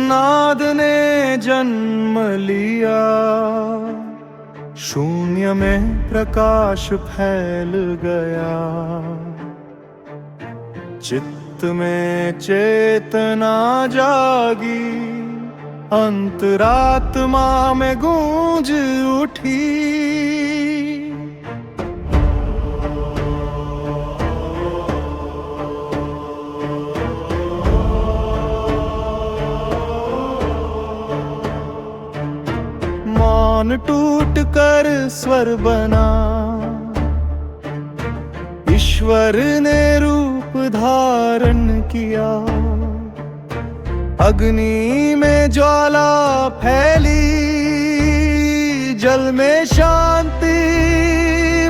नाद ने जन्म लिया, शून्य में प्रकाश फैल गया। चित्त में चेतना जागी, अंतरात्मा में गूंज उठी। मौन टूट कर स्वर बना, ईश्वर ने रूप धारण किया। अग्नि में ज्वाला फैली, जल में शांति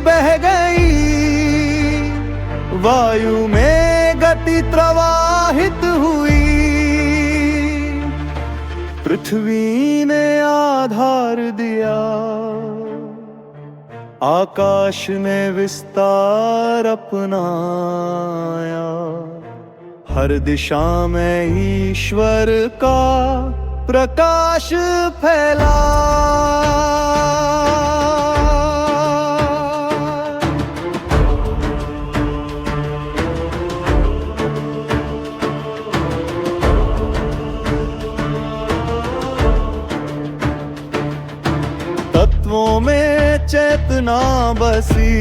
बह गई। वायु में गति प्रवाहित हुई, पृथ्वी ने आधार दिया। आकाश ने विस्तार अपनाया, हर दिशा में ईश्वर का प्रकाश फैला। तत्वों में चेतना बसी,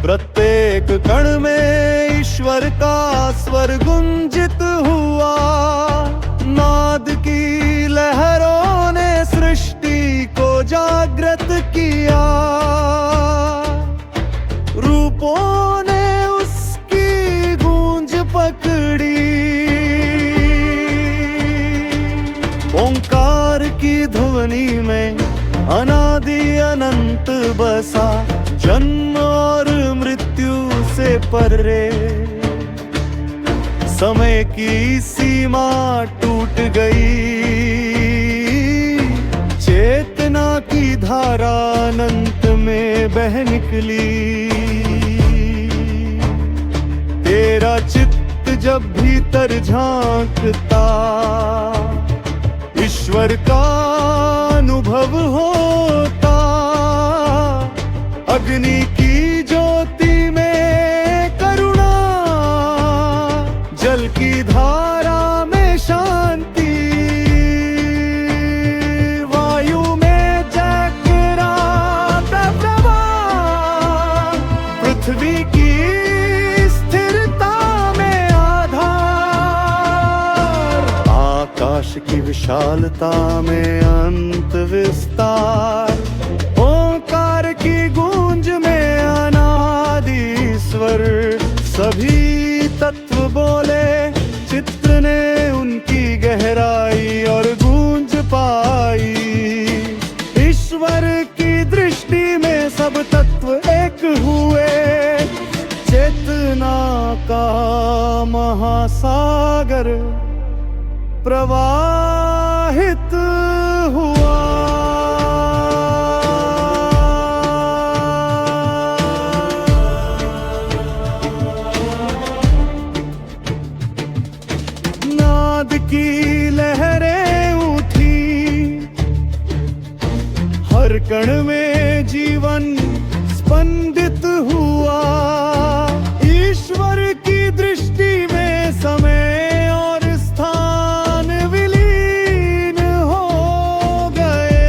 प्रत्येक कण में ईश्वर का स्वर गुंजित हुआ। नाद की लहरों ने सृष्टि को जागृत किया। रूपों ने उसकी गूंज पकड़ी। ओंकार की ध्वनि में अनादि अनंत बसा, जन्म और मृत्यु से परे। समय की सीमा टूट गई, चेतना की धारा अनंत में बह निकली। तेरा चित्त जब भीतर झांकता, ईश्वर का अनुभव होता। अग्नि की ज्योति में करुणा, जल की धारा में शांति। वायु में जागृत प्रवाह, पृथ्वी की स्थिरता में आधार। आकाश की विशालता में अंत विस्तार। ओंकार की गूंज में अनादि स्वर। सभी तत्व बोले, चित्र ने उनकी गहराई और गूंज पाई। ईश्वर की दृष्टि में सब तत्व एक हुए। चेतना का महासागर प्रवाहित हुआ। नाद की लहरें उठी, हर कण में जीवन स्पंदित हुआ। ईश्वर की दृष्टि में समय और स्थान विलीन हो गए।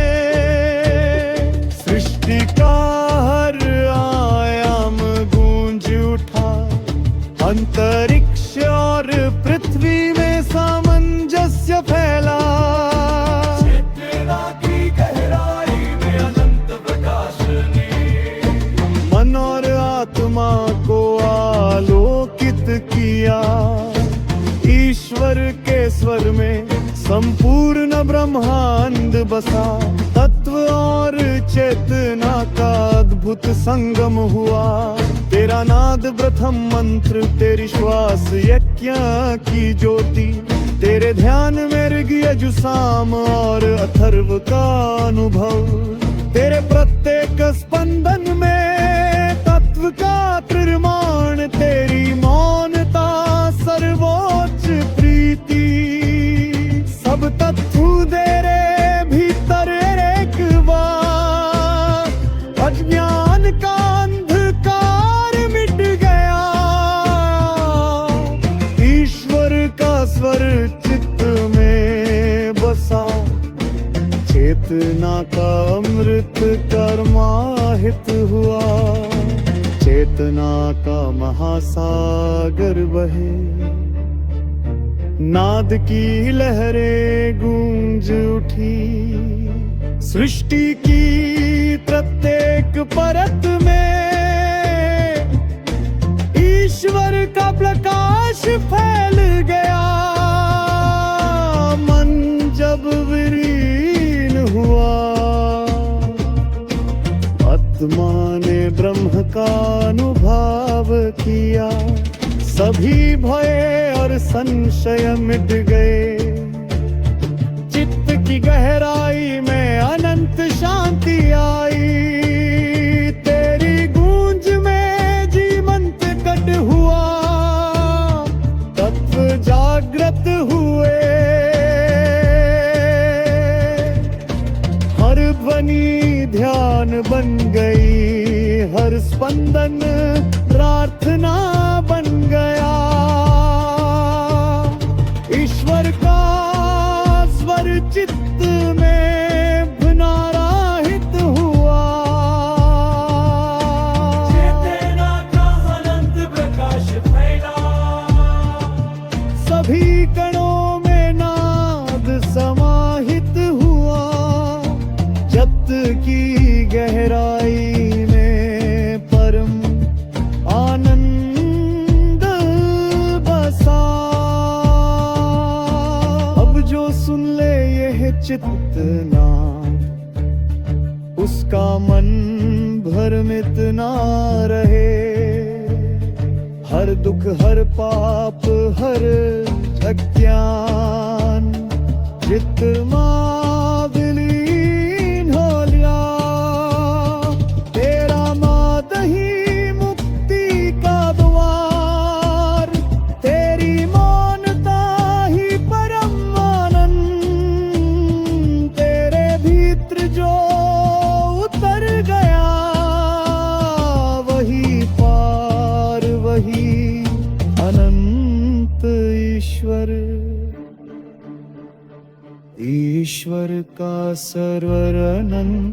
सृष्टि का हर आयाम गूंज उठा। अंतरिक्ष और पृथ्वी में सामंजस्य फैला। चेतना की गहराई में अनंत प्रकाश ने मन और आत्मा को आलोकित किया। ईश्वर के स्वर में संपूर्ण ब्रह्मांड बसा। तत्व और चेतना का अद्भुत संगम हुआ। तेरा नाद प्रथम मंत्र, तेरी श्वास यज्ञ की ज्योति। तेरे ध्यान में ऋग यजुसाम और अथर्व का अनुभव। तेरे प्रत्येक स्पंदन में तत्व का त्रिमान। तेरी मौनता सर्वोच्च प्रीति। का अमृत कर्माहित हुआ, चेतना का महासागर बहे, नाद की लहरें गूंज उठी, सृष्टि की प्रत्येक परत में ईश्वर का प्रकाश फैल गया। मन जब विलीन हुआ, आत्मा ने ब्रह्म का अनुभव किया, सभी भय और संशय मिट गए, चित्त की गहराई में अनंत शांति आई, तेरी गूंज में जीवंत कट हुआ, तत्व जागृत हुए, हर ध्वनि ध्यान बन गई, हर स्पंदन प्रार्थना बन गया, ईश्वर का स्वर चित्त में पुनराहित हुआ, चेतना का अनंत प्रकाश फैला, सभी कणों में नाद समाहित हुआ, जप्त की गहराई में परम आनंद बसा। अब जो सुन ले यह चित्त नाम, उसका मन भ्रमित ना रहे, हर दुख हर पाप हर अज्ञान चित्त में विलीन हो लिया, तेरा मात ही मुक्ति का द्वार, तेरी मौनता ही परम आनंद, तेरे भीतर जो उतर गया, वही पार वही अनंत ईश्वर, ईश्वर का सर्वर अनंत